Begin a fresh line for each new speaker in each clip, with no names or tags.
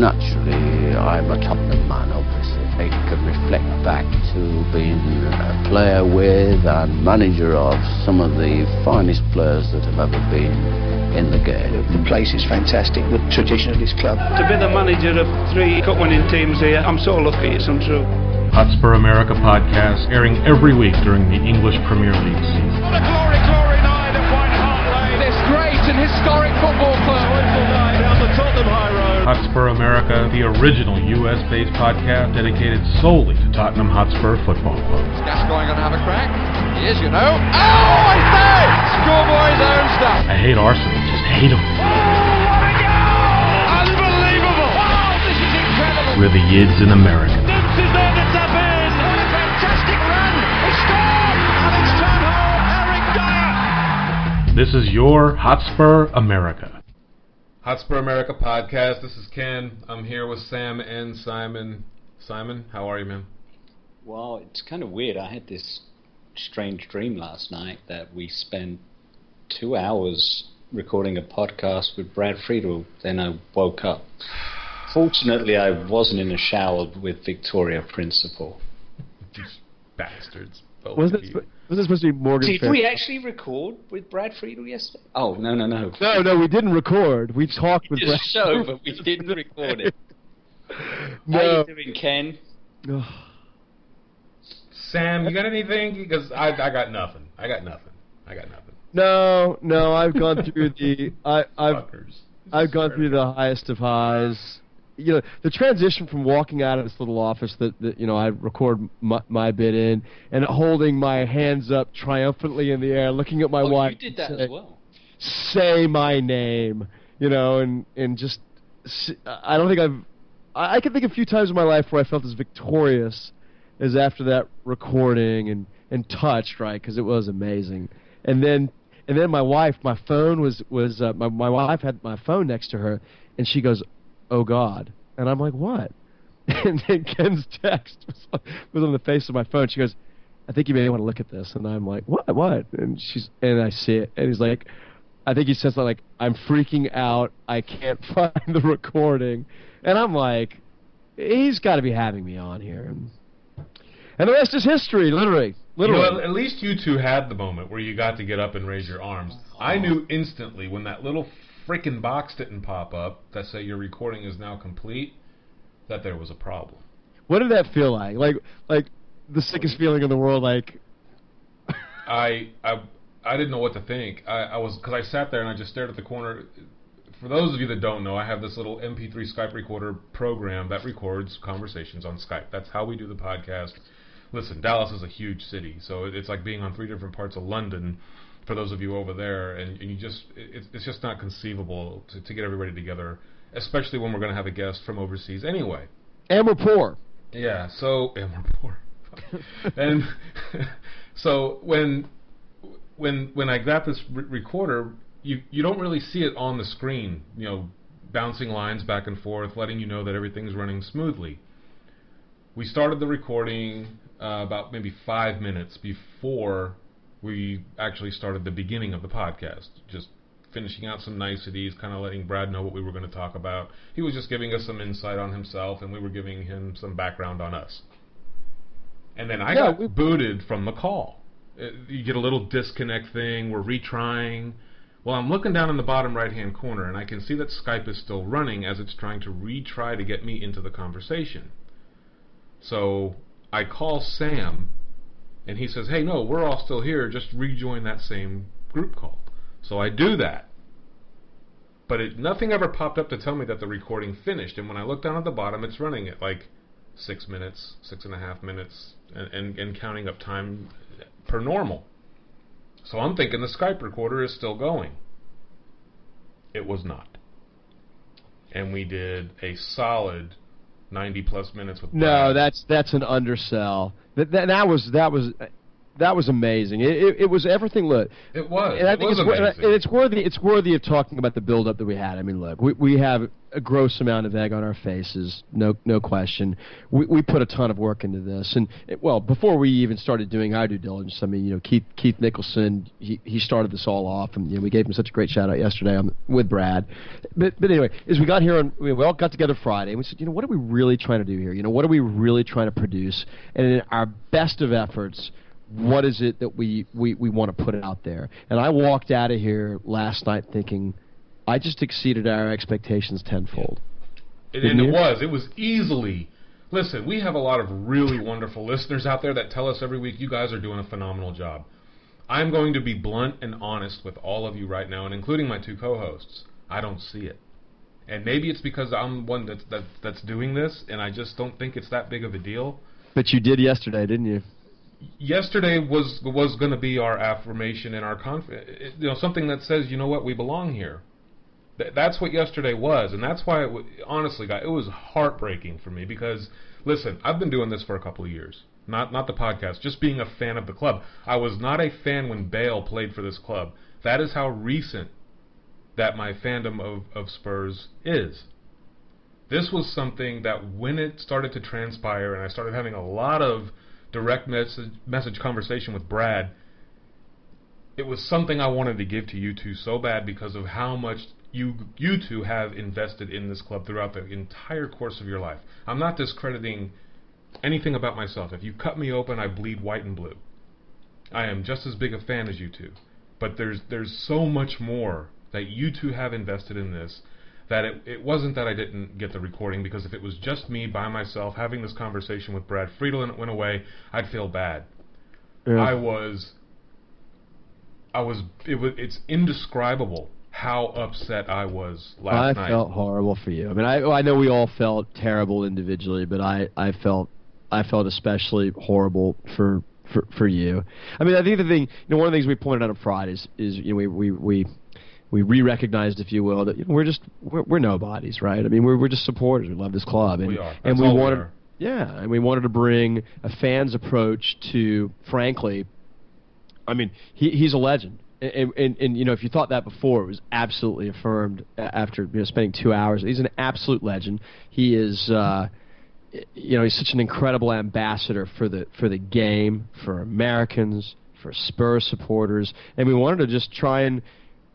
naturally, I'm a Tottenham man, obviously. I can reflect back to being a player with and manager of some of the finest players that have ever been in the game.
The place is fantastic, the tradition of this club.
To be the manager of 3 cup-winning teams here, I'm so lucky, it's untrue.
Hotspur America podcast, airing every week during the English Premier League season.
What a glory, glory night at White Hart Lane. This great and historic football club. Joyful night down the Tottenham High Road.
Hotspur America, the original US-based podcast dedicated solely to Tottenham Hotspur Football Club.
Gascoigne going to have a crack? He is, you know. Oh, I say! Schoolboy's own stuff.
I hate Arsenal, just hate them.
Oh, what a goal! Unbelievable! Wow, this is incredible.
We're the Yids in America.
This is there to tap in. What a fantastic run. He scored! And it's turned home. Eric Dyer.
This is your Hotspur America.
Hotspur America podcast. This is Ken. I'm here with Sam and Simon. Simon, how are you, man?
Well, it's kind of weird. I had this strange dream last night that we spent 2 hours recording a podcast with Brad Friedel. Then I woke up. Fortunately, I wasn't in a shower with Victoria Principal.
These bastards.
Was this supposed to be Morgan?
Did we actually record with Brad Friedel yesterday? Oh, no.
No, we didn't record. We talked with Brad.
Show, but we didn't record it.
No.
How you doing, Ken?
Sam, you got anything? Because I got nothing. I got nothing.
No, I've gone through the I've gone through the highest of highs. You know, the transition from walking out of this little office that you know I record my bit in, and holding my hands up triumphantly in the air, looking at my wife.
You did that as well.
Say my name, you know, and just I don't think I can think of a few times in my life where I felt as victorious as after that recording and touched, right, because it was amazing. And then my wife, my phone was my wife had my phone next to her, and she goes, "Oh God," and I'm like, "What?" And then Ken's text was on the face of my phone. She goes, "I think you may want to look at this," and I'm like, "What?" And I see it, and he's like, I think he says something like, "I'm freaking out. I can't find the recording," and I'm like, he's got to be having me on here. And the rest is history, literally.
You know, at least you two had the moment where you got to get up and raise your arms. I knew instantly when that little frickin' box didn't pop up that said your recording is now complete that there was a problem.
What did that feel like? Like the sickest feeling in the world. Like
I didn't know what to think. Because I sat there and I just stared at the corner. For those of you that don't know, I have this little MP3 Skype recorder program that records conversations on Skype. That's how we do the podcast. Listen, Dallas is a huge city, so it's like being on 3 different parts of London for those of you over there, and you just it's just not conceivable to get everybody together, especially when we're going to have a guest from overseas anyway.
And we're poor.
Yeah, and we're poor. And so when I got this recorder, you don't really see it on the screen, you know, bouncing lines back and forth, letting you know that everything's running smoothly. We started the recording about maybe 5 minutes before we actually started the beginning of the podcast, just finishing out some niceties, kind of letting Brad know what we were going to talk about. He was just giving us some insight on himself, and we were giving him some background on us. And then I got booted from the call. You get a little disconnect thing, we're retrying. Well, I'm looking down in the bottom right-hand corner, and I can see that Skype is still running as it's trying to retry to get me into the conversation. So I call Sam, and he says, "Hey, no, we're all still here. Just rejoin that same group call." So I do that. But nothing ever popped up to tell me that the recording finished. And when I look down at the bottom, it's running at like 6 minutes, 6.5 minutes, and counting up time per normal. So I'm thinking the Skype recorder is still going. It was not. And we did a solid 90 plus minutes with Brad.
No, that's an undersell. That was That was amazing. It was everything. Look,
it was.
And I think
amazing.
it's worthy of talking about the build-up that we had. I mean, look, we have a gross amount of egg on our faces, no question. We put a ton of work into this, and before we even started doing our due diligence, I mean, Keith Nicholson, he started this all off, and we gave him such a great shout out yesterday with Brad. But anyway, as we got here, we all got together Friday, and we said, what are we really trying to do here? What are we really trying to produce? And in our best of efforts, what is it that we want to put out there? And I walked out of here last night thinking, I just exceeded our expectations tenfold.
And it was easily. Listen, we have a lot of really wonderful listeners out there that tell us every week, you guys are doing a phenomenal job. I'm going to be blunt and honest with all of you right now, and including my two co-hosts. I don't see it. And maybe it's because I'm one that's doing this, and I just don't think it's that big of a deal.
But you did yesterday, didn't you?
Yesterday was going to be our affirmation and our something that says, you know what, we belong here. That's what yesterday was, and that's why honestly, guys, it was heartbreaking for me because, listen, I've been doing this for a couple of years, not the podcast, just being a fan of the club. I was not a fan when Bale played for this club. That is how recent that my fandom of Spurs is. This was something that when it started to transpire, and I started having a lot of direct message conversation with Brad, it was something I wanted to give to you two so bad because of how much you two have invested in this club throughout the entire course of your life. I'm not discrediting anything about myself. If you cut me open, I bleed white and blue. I am just as big a fan as you two. But there's so much more that you two have invested in this that it wasn't that I didn't get the recording, because if it was just me by myself having this conversation with Brad Friedel and it went away, I'd feel bad. Yeah. It's indescribable how upset I was last night.
I felt horrible for you. I mean, I know we all felt terrible individually, but I felt especially horrible for you. I mean, I think the thing, one of the things we pointed out on Friday is we re-recognized, if you will, that we're nobodies, right? I mean, we're just supporters. We love this club, and
we are.
And we wanted, and we wanted to bring a fan's approach to, frankly, I mean, he's a legend, and if you thought that before, it was absolutely affirmed after spending 2 hours. He's an absolute legend. He is, he's such an incredible ambassador for the game, for Americans, for Spurs supporters, and we wanted to just try and.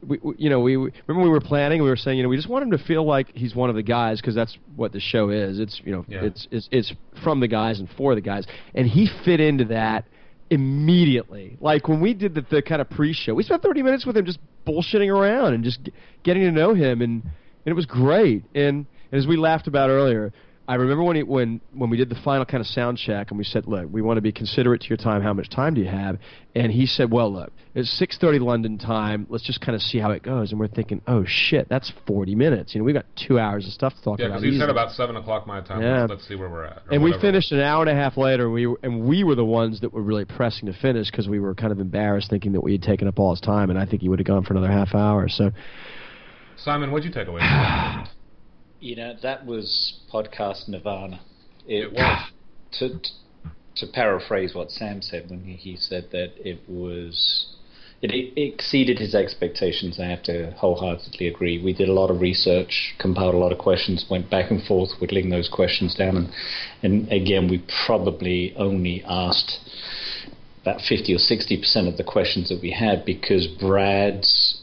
We remember we were planning. We were saying, we just want him to feel like he's one of the guys, because that's what the show is. It's it's from the guys and for the guys, and he fit into that immediately. Like when we did the kind of pre-show, we spent 30 minutes with him just bullshitting around and just getting to know him, and it was great. And as we laughed about earlier, I remember when we did the final kind of sound check, and we said, look, we want to be considerate to your time. How much time do you have? And he said, well, look, it's 6:30 London time. Let's just kind of see how it goes. And we're thinking, oh, shit, that's 40 minutes. We've got 2 hours of stuff to talk about.
Yeah, because he said about 7 o'clock my time.
Yeah.
Let's see where we're at.
And we finished an hour and a half later, and we were the ones that were really pressing to finish because we were kind of embarrassed thinking that we had taken up all his time, and I think he would have gone for another half hour. So,
Simon, what'd you take away from that?
That was podcast nirvana.
It was.
To paraphrase what Sam said when he said that it exceeded his expectations, I have to wholeheartedly agree. We did a lot of research, compiled a lot of questions, went back and forth whittling those questions down, and again, we probably only asked about 50 or 60% of the questions that we had, because Brad's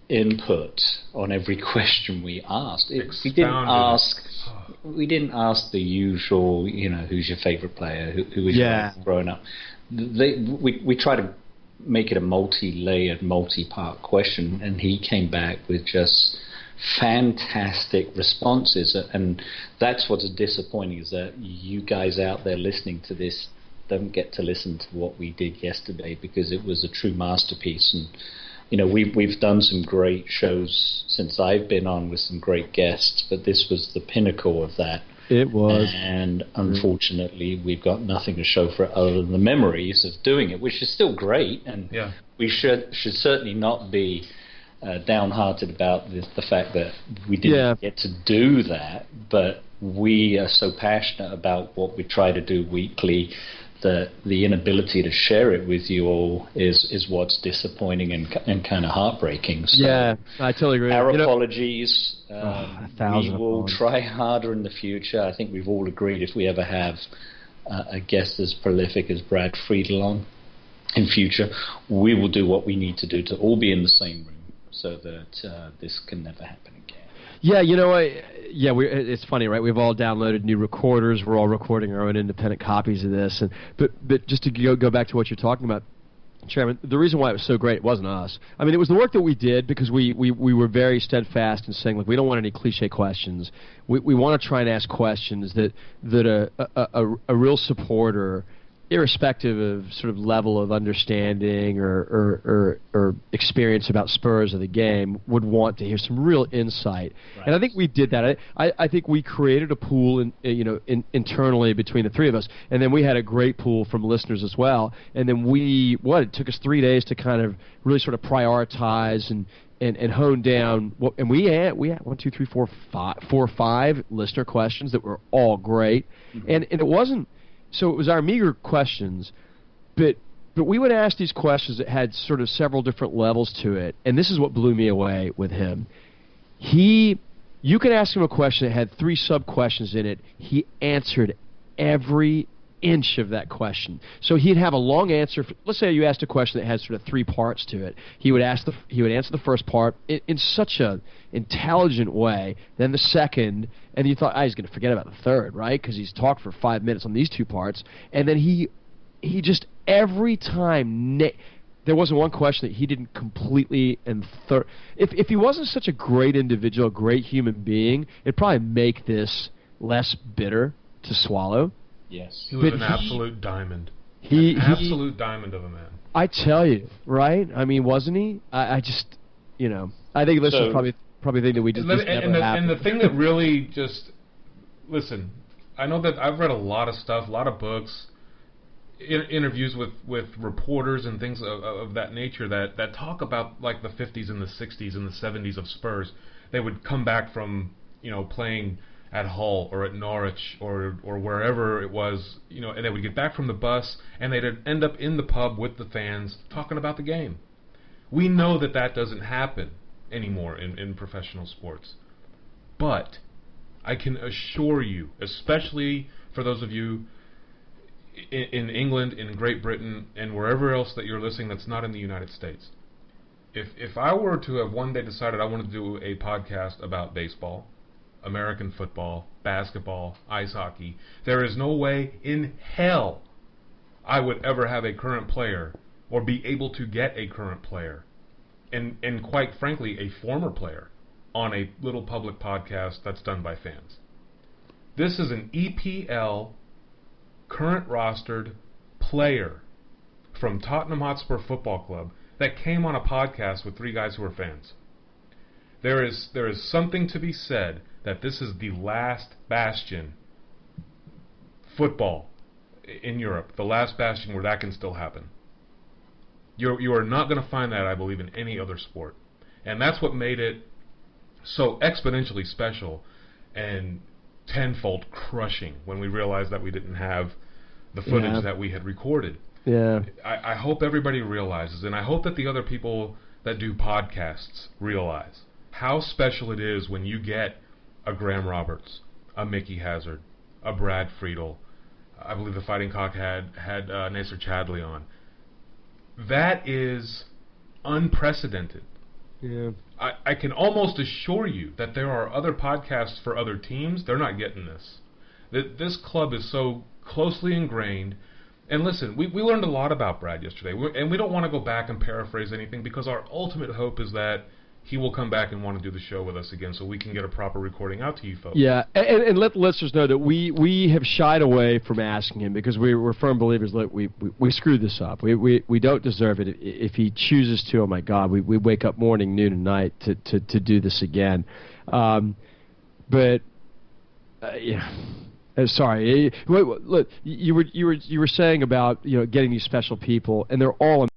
input on every question we asked. We didn't ask the usual, who's your favorite player, who was your growing up. We try to make it a multi-layered, multi-part question, and he came back with just fantastic responses, and that's what's disappointing, is that you guys out there listening to this don't get to listen to what we did yesterday, because it was a true masterpiece. And we've done some great shows since I've been on with some great guests, but this was the pinnacle of that.
It was.
And unfortunately, we've got nothing to show for it other than the memories of doing it, which is still great. And we should certainly not be downhearted about the fact that we didn't get to do that, but we are so passionate about what we try to do weekly the inability to share it with you all is what's disappointing and kind of heartbreaking. So
yeah, I totally agree.
Our apologies. We
1,000
will
apologies.
try harder in the future. I think we've all agreed if we ever have a guest as prolific as Brad Friedel on in future, we will do what we need to do to all be in the same room so that this can never happen again.
Yeah, it's funny, right? We've all downloaded new recorders. We're all recording our own independent copies of this. But just to go back to what you're talking about, Chairman, the reason why it was so great, it wasn't us. I mean, it was the work that we did because we were very steadfast in saying, look, we don't want any cliche questions. We want to try and ask questions that a real supporter, irrespective of sort of level of understanding or experience about Spurs or the game, would want to hear some real insight. Right. And I think we did that. I think we created a pool internally between the three of us, and then we had a great pool from listeners as well. And then it took us 3 days to kind of really sort of prioritize and hone down. And we had 4 or 5 listener questions that were all great. Mm-hmm. And it wasn't. So it was our meager questions, but we would ask these questions that had sort of several different levels to it, and this is what blew me away with him. You could ask him a question that had 3 sub-questions in it. He answered every inch of that question. So he'd have a long answer. Let's say you asked a question that had sort of 3 parts to it. He would answer the first part in such a intelligent way, then the second, and you thought, he's going to forget about the third, right? Because he's talked for 5 minutes on these 2 parts, and then he just every time there wasn't one question that he didn't completely and if he wasn't such a great individual, a great human being, it'd probably make this less bitter to swallow.
Yes.
He was an absolute diamond. Absolute diamond of a man.
I tell you, right? I mean, wasn't he? I just, I think this is probably the thing that we just never happened.
And the thing that really just, listen, I know that I've read a lot of stuff, a lot of books, interviews with reporters and things of that nature that talk about like the 50s and the 60s and the 70s of Spurs. They would come back from, playing at Hull or at Norwich or wherever it was, and they would get back from the bus and they'd end up in the pub with the fans talking about the game. We know that doesn't happen anymore in professional sports. But I can assure you, especially for those of you in England, in Great Britain, and wherever else that you're listening that's not in the United States, if I were to have one day decided I wanted to do a podcast about baseball, American football, basketball, ice hockey, there is no way in hell I would ever have a current player or be able to get a current player and quite frankly a former player on a little public podcast that's done by fans. This is an EPL current rostered player from Tottenham Hotspur Football Club that came on a podcast with 3 guys who are fans. There is something to be said that this is the last bastion football in Europe, the last bastion where that can still happen. You are not going to find that, I believe, in any other sport. And that's what made it so exponentially special and tenfold crushing when we realized that we didn't have the footage that we had recorded.
Yeah.
I hope everybody realizes, and I hope that the other people that do podcasts realize how special it is when you get a Graham Roberts, a Mickey Hazard, a Brad Friedel. I believe the Fighting Cock had Nasser Chadley on. That is unprecedented.
Yeah.
I can almost assure you that there are other podcasts for other teams. They're not getting this. This club is so closely ingrained. And listen, we learned a lot about Brad yesterday. And we don't want to go back and paraphrase anything because our ultimate hope is that he will come back and want to do the show with us again so we can get a proper recording out to you folks.
Yeah, and let the listeners know that we have shied away from asking him because we're firm believers that we screwed this up. We don't deserve it. If he chooses to, oh my God, we wake up morning, noon, and night to do this again. But yeah. Sorry. Look, you were saying about getting these special people, and they're all